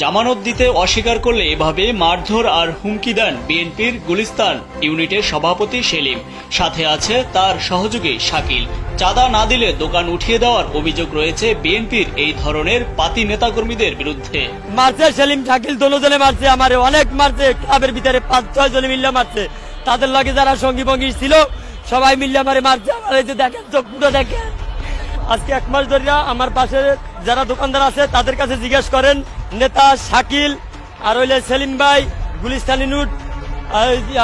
জামানত দিতে অস্বীকার করলে এভাবে মারধর আর হুমকি দেন বিএনপির গুলিস্তান ইউনিটের সভাপতি সেলিম, সাথে আছে তার সহযোগী শাকিল। চাঁদা না দিলে দোকান উঠিয়ে দেওয়ার অভিযোগ রয়েছে বিএনপির এই ধরনের পাতি নেতাকর্মীদের বিরুদ্ধে। মারছে সেলিম শাকিল দোনোজনে মারছে, আমার অনেক মারছে, ক্লাবের ভিতরে 5-6 জনে মিল্লা মারছে, তাদের লগে যারা সঙ্গী ভঙ্গী ছিল সবাই মিল্লা মারে মারছে। আমার এই যে দেখেন চোখগুলো দেখেন, আজকে 1 মাস ধরে আমার পাশে যারা দোকানদার আছে তাদের কাছে জিজ্ঞেস করেন, নেতা শাকিল আর হইলে সেলিম ভাই গুলিস্তান ইউনিট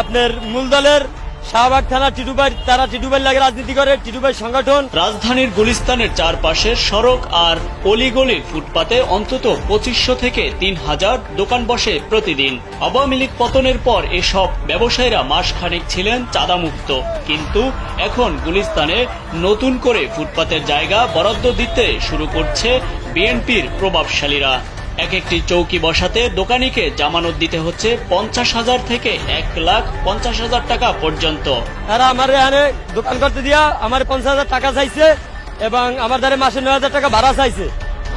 আপনার মূল দলের শাহবাগ থানা টিটুবাই, তারা টিটুবাই লাগে রাজনীতি করে, টিটুবাই সংগঠন। রাজধানীর গুলিস্তানের চারপাশের সড়ক আর অলিগলির ফুটপাতে অন্তত 2500 থেকে 3000 দোকান বসে প্রতিদিন। আওয়ামী লীগ পতনের পর এসব ব্যবসায়ীরা মাসখানেক ছিলেন চাঁদামুক্ত, কিন্তু এখন গুলিস্তানে নতুন করে ফুটপাতের জায়গা বরাদ্দ দিতে শুরু করছে বিএনপির প্রভাবশালীরা। একটি চৌকি বসাতে দোকানিকে জামানত দিতে হচ্ছে 50,000 থেকে 1,50,000 টাকা পর্যন্ত। তারা আমার এখানে দোকান করতে দিয়া আমার 50,000 টাকা চাইছে এবং আমার দ্বারা মাসে 9,000 টাকা ভাড়া চাইছে।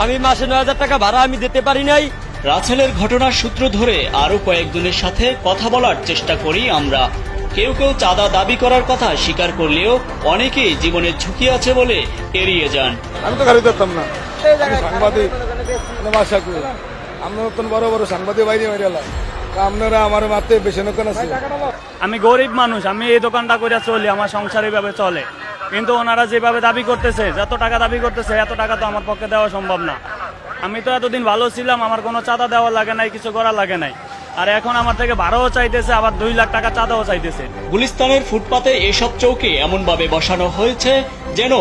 আমি মাসে 9,000 টাকা ভাড়া আমি দিতে পারি নাই। রাসেলের ঘটনার সূত্র ধরে আরো কয়েকজনের সাথে কথা বলার চেষ্টা করি আমরা। কেউ কেউ চাঁদা দাবি করার কথা স্বীকার করলেও অনেকেই জীবনের ঝুঁকি আছে বলে এড়িয়ে যান। আমি তো গাড়ি ধরতাম না, সাংবাদিক আমরা বড় বড় সাংবাদিক বাইরে বাইরে আপনারা আমার মারতে বেশি নতুন আছে। আমি গরিব মানুষ, আমি এই দোকানটা করে চলি, আমার সংসার এইভাবে চলে, কিন্তু ওনারা যেভাবে দাবি করতেছে, যত টাকা দাবি করতেছে এত টাকা তো আমার পক্ষে দেওয়া সম্ভব না। আমি তো এতদিন ভালো ছিলাম, আমার কোনো চাঁদা দেওয়া লাগে নাই, কিছু করা লাগে নাই, আর এখন আমার থেকে ভাড়াও চাইতেছে, আবার 2 লাখ টাকা চাঁদাও চাইতেছে। গুলিস্তানের ফুটপাতে এসব চৌকি এমন ভাবে বসানো হয়েছে যেন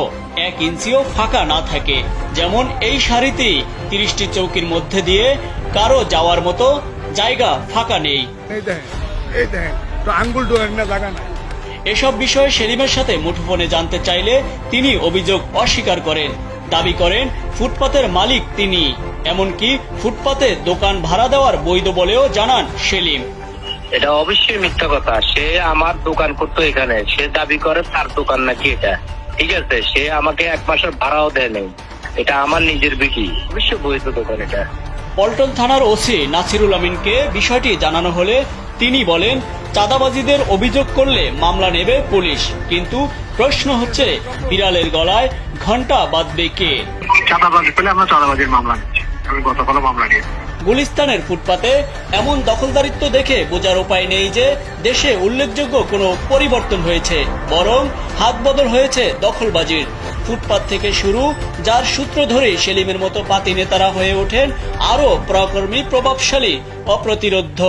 1 ইঞ্চিও ফাঁকা না থাকে। যেমন এই সারিতেই 30টি চৌকির মধ্যে দিয়ে কারো যাওয়ার মতো জায়গা ফাঁকা নেই। এসব বিষয়ে সেলিমের সাথে মুঠোফোনে জানতে চাইলে তিনি অভিযোগ অস্বীকার করেন। দাবি করেন ফুটপাতের মালিক তিনি, এমনকি ফুটপাতে দোকান ভাড়া দেওয়ার বৈধ বলেও জানান সেলিম। এটা অবশ্যই মিথ্যা কথা। সে আমার দোকান করতো এখানে, সে দাবি করে তার দোকান নাকি এটা, ঠিক আছে? সে আমাকে 1 মাসের ভাড়াও দেয় নাই, এটা আমার নিজের বিক্রি, অবশ্যই বৈধ দোকান এটা। পল্টন থানার ওসি নাসিরুল আমিনকে বিষয়টি জানানো হলে তিনি বলেন, চাঁদাবাজিদের অভিযোগ করলে মামলা নেবে পুলিশ, কিন্তু প্রশ্ন হচ্ছে বিড়ালের গলায় ঘন্টা বাঁধবে কে? চাঁদাবাজি পেলে আমরা চাঁদাবাজির মামলা নিচ্ছি, আমি গতকালও মামলা নিয়েছি। গুলিস্তানের ফুটপাতে এমন দখলদারিত্ব দেখে বোঝার উপায় নেই যে দেশে উল্লেখযোগ্য কোনো পরিবর্তন হয়েছে, বরং হাত বদল হয়েছে দখলবাজির। ফুটপাত থেকে শুরু, যার সূত্র ধরে সেলিমের মতো পাতি নেতারা হয়ে ওঠেন আরো প্রকর্মী, প্রভাবশালী, অপ্রতিরোধ্য।